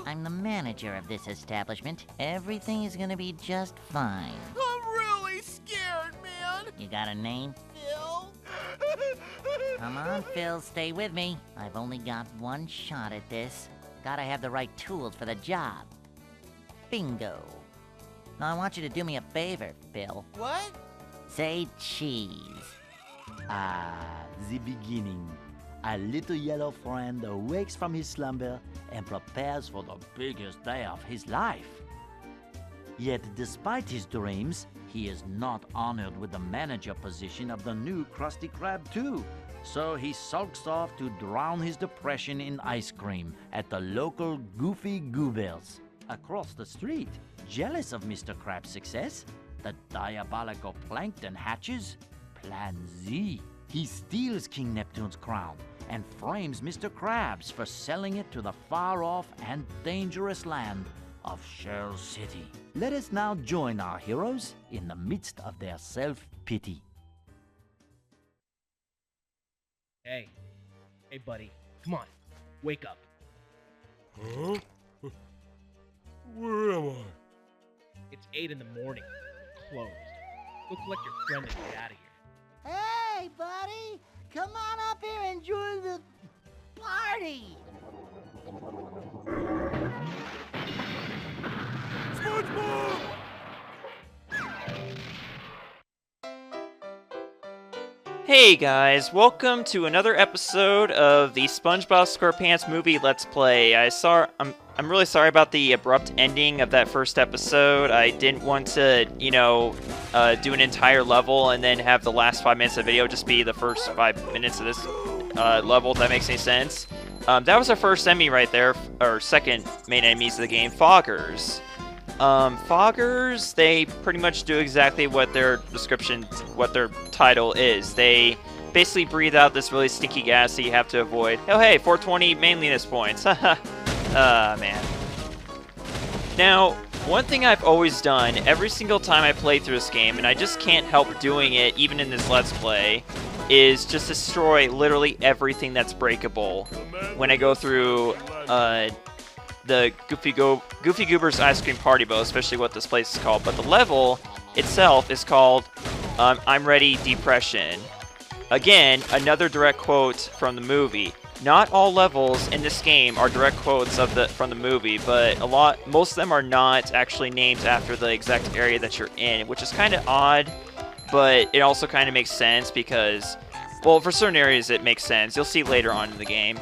I'm the manager of this establishment. Everything is gonna be just fine. I'm really scared, man. You got a name? Phil? Come on, Phil, stay with me. I've only got one shot at this. Gotta have the right tools for the job. Bingo. Now I want you to do me a favor, Phil. What? Say cheese. The beginning. A little yellow friend awakes from his slumber and prepares for the biggest day of his life. Yet, despite his dreams, he is not honored with the manager position of the new Krusty Krab too. So he sulks off to drown his depression in ice cream at the local Goofy Goobers. Across the street, jealous of Mr. Krab's success, the diabolical Plankton hatches Plan Z. He steals King Neptune's crown and frames Mr. Krabs for selling it to the far-off and dangerous land of Shell City. Let us now join our heroes in the midst of their self-pity. Hey, buddy, come on, wake up. Huh? Where am I? It's 8 in the morning, closed. Go collect your friend and get out of here. Hey, buddy! Come on up here and join the party! SpongeBob! Hey guys, welcome to another episode of the SpongeBob SquarePants movie Let's Play. I'm really sorry about the abrupt ending of that first episode. I didn't want to, do an entire level and then have the last 5 minutes of the video just be the first 5 minutes of this level, if that makes any sense. That was our first enemy right there, or second main enemies of the game, Foggers. Foggers, they pretty much do exactly what their title is. They basically breathe out this really stinky gas that you have to avoid. Oh hey, 420 manliness points. Haha. Man. Now, one thing I've always done every single time I play through this game, and I just can't help doing it even in this Let's Play, is just destroy literally everything that's breakable when I go through the Goofy Goobers Ice Cream Party Boat, especially what this place is called. But the level itself is called I'm Ready Depression. Again, another direct quote from the movie. Not all levels in this game are direct quotes from the movie, but most of them are not actually named after the exact area that you're in, which is kind of odd, but it also kind of makes sense because, well, for certain areas it makes sense. You'll see later on in the game.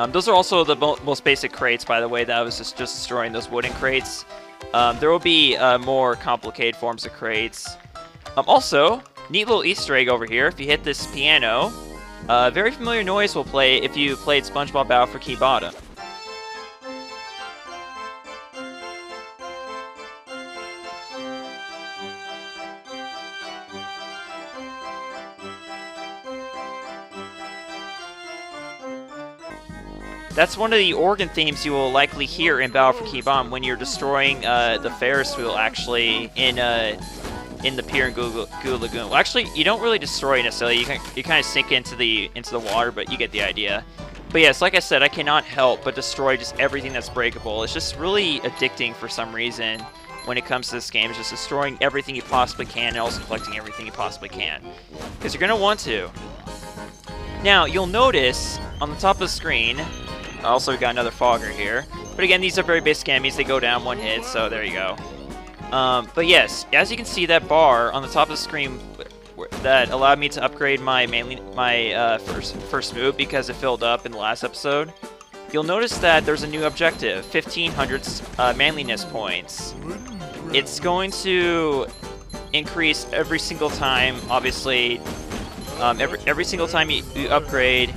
Those are also the most basic crates, by the way, that I was just destroying, those wooden crates. There will be more complicated forms of crates. Also, neat little Easter egg over here. If you hit this piano, a very familiar noise will play if you played SpongeBob Battle for Key Bottom. That's one of the organ themes you will likely hear in Battle for Key Bottom when you're destroying the Ferris wheel, actually, in the pier in Goo Lagoon. Well, actually, you don't really destroy it necessarily. You kind of sink into the water, but you get the idea. But yes, like I said, I cannot help but destroy just everything that's breakable. It's just really addicting for some reason when it comes to this game. It's just destroying everything you possibly can and also collecting everything you possibly can. Because you're going to want to. Now, you'll notice on the top of the screen, also we got another Fogger here. But again, these are very basic enemies. They go down one hit, so there you go. But yes, as you can see, that bar on the top of the screen that allowed me to upgrade my first move because it filled up in the last episode. You'll notice that there's a new objective, 1500 manliness points. It's going to increase every single time, obviously. Every single time you upgrade,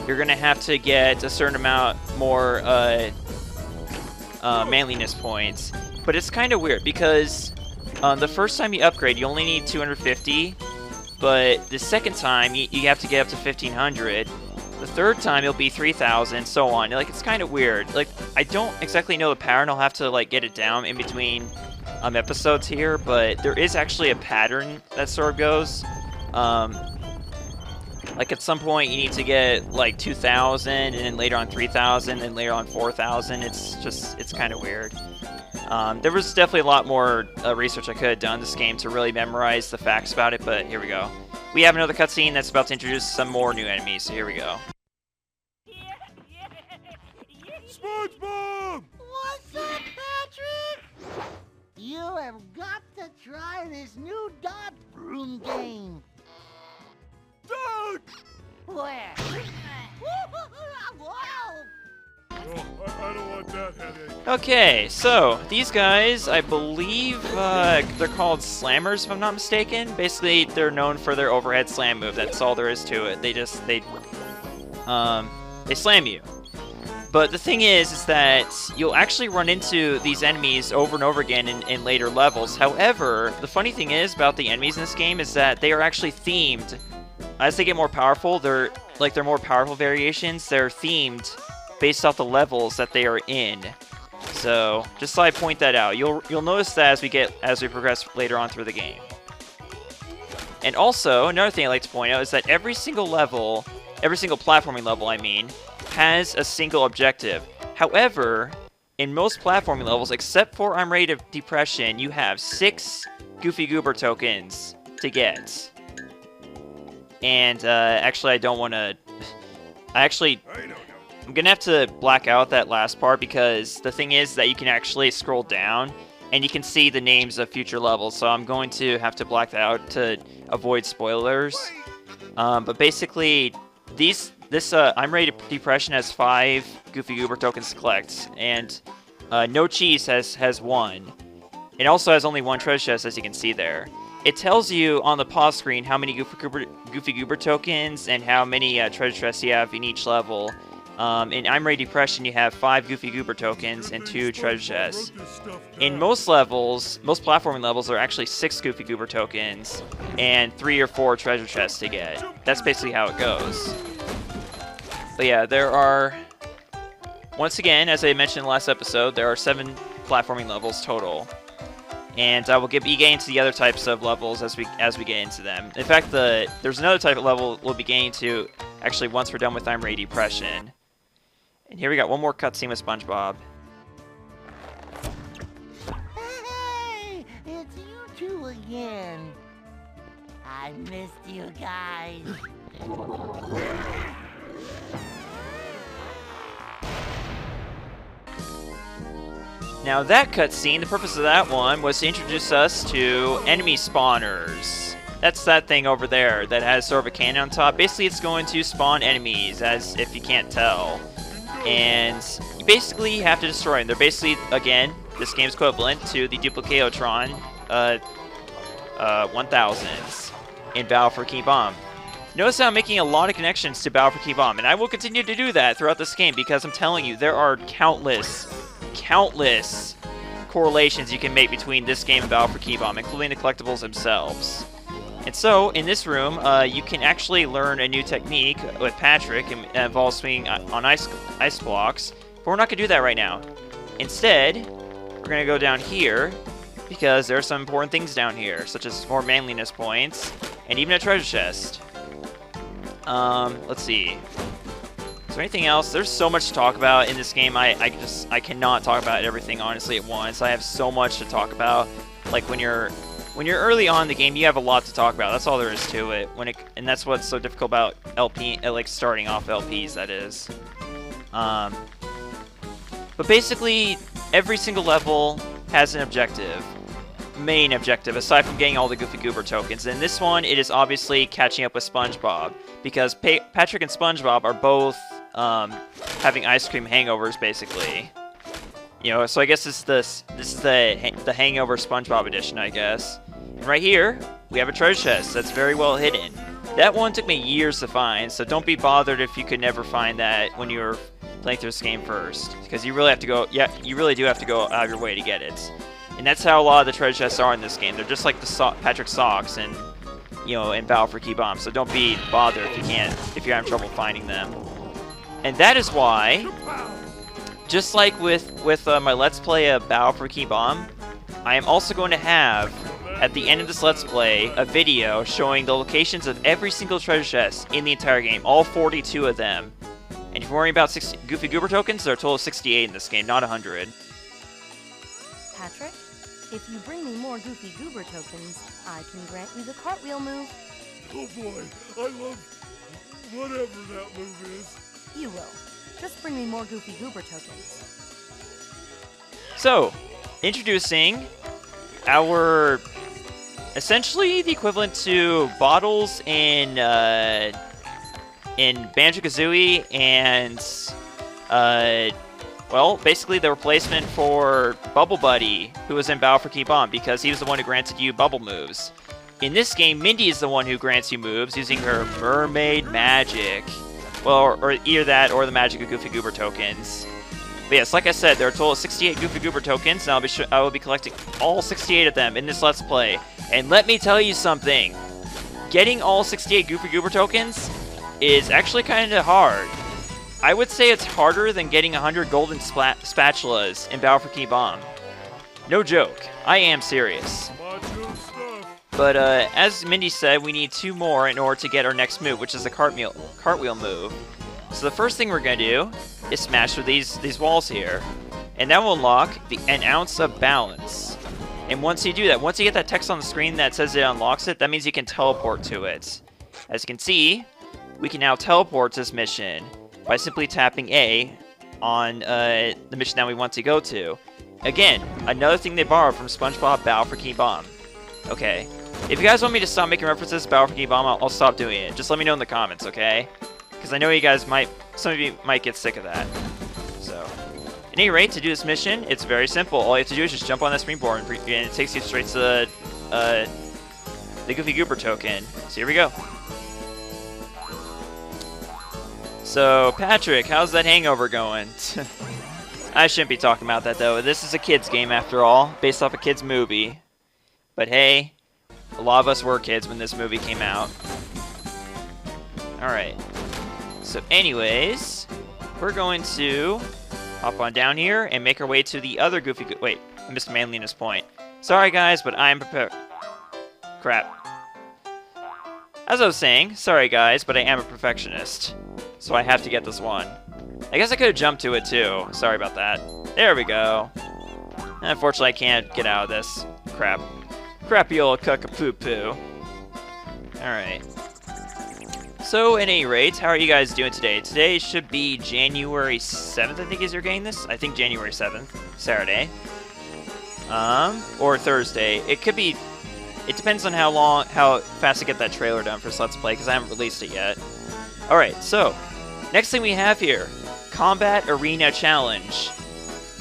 you're going to have to get a certain amount more manliness points. But it's kind of weird because the first time you upgrade, you only need 250, but the second time you have to get up to 1500. The third time it'll be 3000, so on. Like, it's kind of weird. Like, I don't exactly know the pattern. I'll have to like get it down in between episodes here, but there is actually a pattern that sort of goes. Like at some point you need to get like 2,000, and then later on 3,000, and later on 4,000. It's kind of weird. There was definitely a lot more research I could have done in this game to really memorize the facts about it, but here we go. We have another cutscene that's about to introduce some more new enemies, so here we go. SpongeBob! What's up, Patrick? You have got to try this new dot broom game. Doug! Where? Whoa! Oh, I don't want that headache. Okay, so these guys, I believe they're called slammers, if I'm not mistaken. Basically, they're known for their overhead slam move. That's all there is to it. They slam you. But the thing is that you'll actually run into these enemies over and over again in later levels. However, the funny thing is about the enemies in this game is that they are actually themed. As they get more powerful, they're more powerful variations. They're themed based off the levels that they are in. So just so I point that out, you'll notice that as we progress later on through the game. And also another thing I like to point out is that every single platforming level, I mean, has a single objective. However, in most platforming levels, except for I'm Ready to Depression, you have 6 Goofy Goober tokens to get. And actually, I don't want to. I'm gonna have to black out that last part because the thing is that you can actually scroll down and you can see the names of future levels. So I'm going to have to black that out to avoid spoilers. But basically, this I'm Ready to Depression has 5 Goofy Goober tokens to collect, and No Cheese has 1. It also has only 1 treasure chest, as you can see there. It tells you on the pause screen how many Goofy Goober tokens and how many treasure chests you have in each level. In I'm Ready Depression, you have 5 Goofy Goober tokens and 2 treasure chests. In most levels, most platforming levels, there are actually 6 Goofy Goober tokens and 3 or 4 treasure chests to get. That's basically how it goes. But yeah, there are, once again, as I mentioned in the last episode, there are 7 platforming levels total. And I will be getting into the other types of levels as we get into them. In fact, there's another type of level we'll be getting to actually once we're done with I'm Ready Depression. And here we got one more cutscene with SpongeBob. Hey, it's you two again. I missed you guys. Now that cutscene, the purpose of that one was to introduce us to enemy spawners. That's that thing over there that has sort of a cannon on top. Basically, it's going to spawn enemies, as if you can't tell. And you basically have to destroy them. They're basically, again, this game's equivalent to the Duplicatotron 1000s in Battle for Key Bomb. Notice how I'm making a lot of connections to Battle for Key Bomb, and I will continue to do that throughout this game because I'm telling you, there are countless correlations you can make between this game and Battle for Key Bomb, including the collectibles themselves. And so, in this room, you can actually learn a new technique with Patrick, and involves swinging on ice blocks, but we're not going to do that right now. Instead, we're going to go down here, because there are some important things down here, such as more manliness points, and even a treasure chest. Let's see. Is there anything else? There's so much to talk about in this game. I cannot talk about everything honestly at once. I have so much to talk about. Like when you're early on in the game, you have a lot to talk about. That's all there is to it. And that's what's so difficult about like starting off LPs. That is. But basically, every single level has an objective. Main objective, aside from getting all the Goofy Goober tokens. In this one, it is obviously catching up with SpongeBob, because Patrick and SpongeBob are both having ice cream hangovers, basically. You know, so I guess this is the Hangover SpongeBob edition, I guess. And right here, we have a treasure chest that's very well hidden. That one took me years to find, so don't be bothered if you could never find that when you're playing through this game first, because you really have to go. Yeah, you really do have to go out of your way to get it. And that's how a lot of the treasure chests are in this game. They're just like the Patrick socks and, you know, in Battle for Key Bomb. So don't be bothered if you're having trouble finding them. And that is why, just like with my Let's Play of Battle for Key Bomb, I am also going to have at the end of this Let's Play, a video showing the locations of every single treasure chest in the entire game, all 42 of them. And if you're worrying about Goofy Goober tokens, there are a total of 68 in this game, not 100. Patrick, if you bring me more Goofy Goober tokens, I can grant you the cartwheel move. Oh boy, I love whatever that move is. You will. Just bring me more Goofy Goober tokens. So, introducing our essentially the equivalent to bottles in Banjo-Kazooie and well, basically the replacement for Bubble Buddy, who was in Battle for Key Bomb, because he was the one who granted you bubble moves. In this game, Mindy is the one who grants you moves using her Mermaid magic. Well, or either that or the magic of Goofy Goober tokens. But yes, like I said, there are a total of 68 Goofy Goober tokens, and I will be collecting all 68 of them in this Let's Play. And let me tell you something. Getting all 68 Goofy Goober tokens is actually kind of hard. I would say it's harder than getting 100 golden spatulas in Battle for Key Bomb. No joke. I am serious. Macho stuff. But as Mindy said, we need 2 more in order to get our next move, which is the cartwheel move. So the first thing we're going to do is smash through these walls here. And that will unlock an ounce of balance. And once you do that, once you get that text on the screen that says it unlocks it, that means you can teleport to it. As you can see, we can now teleport to this mission by simply tapping A on the mission that we want to go to. Again, another thing they borrowed from SpongeBob Battle for Key Bomb. Okay. If you guys want me to stop making references to Battle for Key Bomb, I'll stop doing it. Just let me know in the comments, okay? Because I know you guys some of you might get sick of that. So, at any rate, to do this mission, it's very simple. All you have to do is just jump on that springboard, and it takes you straight to the Goofy Goober token. So here we go. So, Patrick, how's that Hangover going? I shouldn't be talking about that, though. This is a kid's game, after all, based off a kid's movie. But hey, a lot of us were kids when this movie came out. Alright. So anyways, we're going to hop on down here and make our way to the other Goofy... Wait, I missed manliness point. Sorry, guys, but I'm prepared... Crap. As I was saying, sorry, guys, but I am a perfectionist. So I have to get this one. I guess I could have jumped to it, too. Sorry about that. There we go. Unfortunately, I can't get out of this. Crap. Crappy old cuck-a-poo-poo. Alright. So, at any rate, how are you guys doing today? Today should be January 7th, I think, is you're getting this? I think January 7th. Saturday. Or Thursday. It could be... It depends on how fast I get that trailer done for Let's Play, because I haven't released it yet. Alright, so, next thing we have here. Combat Arena Challenge.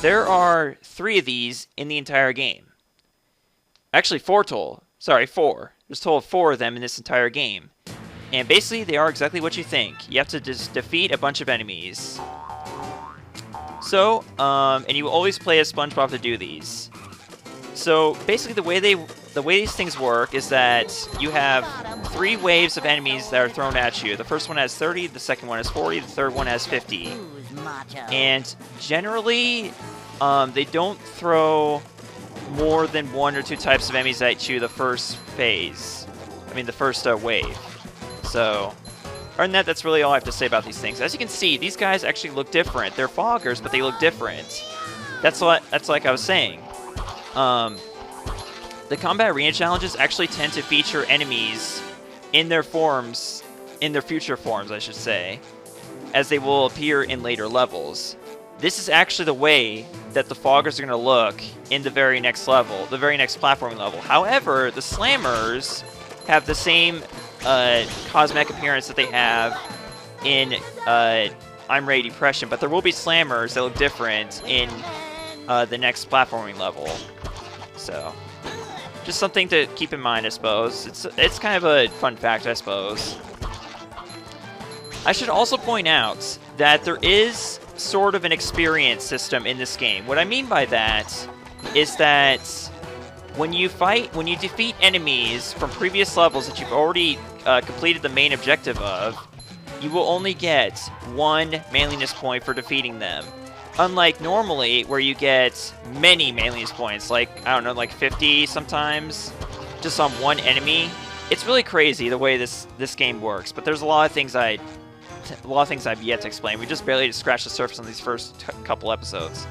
There are 3 of these in the entire game. Actually, 4 total. Sorry, 4. There's a total of 4 of them in this entire game. And basically, they are exactly what you think. You have to just defeat a bunch of enemies. So, and you will always play as SpongeBob to do these. So, basically, the way these things work is that you have 3 waves of enemies that are thrown at you. The first one has 30, the second one has 40, the third one has 50. And generally, they don't throw more than 1 or 2 types of enemies at you the first phase. I mean, the first wave. So, other than that, that's really all I have to say about these things. As you can see, these guys actually look different. They're foggers, but they look different. That's like I was saying. The combat arena challenges actually tend to feature enemies in their forms, in their future forms, I should say, as they will appear in later levels. This is actually the way that the foggers are going to look in the very next level, the very next platforming level. However, the slammers have the same cosmetic appearance that they have in I'm Ready Depression, but there will be slammers that look different in the next platforming level. So, just something to keep in mind, I suppose. It's kind of a fun fact, I suppose. I should also point out that there is sort of an experience system in this game. What I mean by that is that when you defeat enemies from previous levels that you've already completed the main objective of, you will only get 1 manliness point for defeating them. Unlike normally, where you get many manliness points, like, I don't know, like 50 sometimes. just on one enemy, it's really crazy the way this game works. But there's a lot of things I've yet to explain. We just barely scratched the surface on these first couple episodes.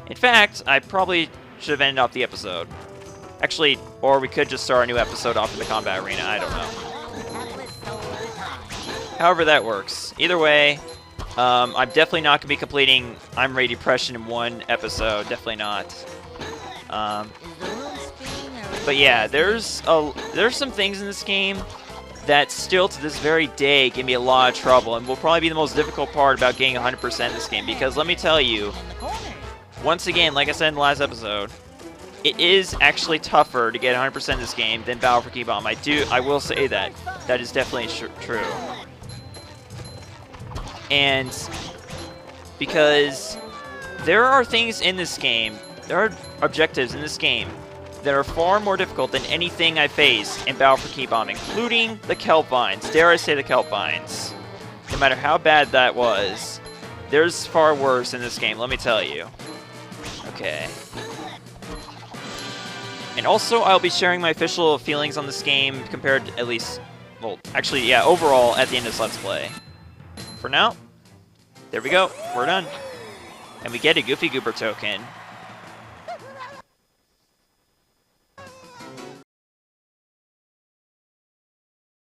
In fact, I probably should have ended off the episode. Actually, or we could just start a new episode off in the combat arena. I don't know. However that works. Either way, I'm definitely not going to be completing I'm Ray Depression in one episode. Definitely not. But yeah, there's some things in this game that still to this very day give me a lot of trouble, and will probably be the most difficult part about getting 100% in this game, because let me tell you, once again, like I said in the last episode, it is actually tougher to get 100% in this game than Battle for Key Bomb. I will say that. That is definitely true. And because there are things in this game, there are objectives in this game that are far more difficult than anything I faced in Battle for Key Bomb, including the kelp vines. Dare I say the kelp vines. No matter how bad that was, there's far worse in this game, let me tell you. Okay. And also, I'll be sharing my official feelings on this game compared to at least, well, actually, yeah, overall at the end of this Let's Play. For now, there we go. We're done. And we get a Goofy Goober token.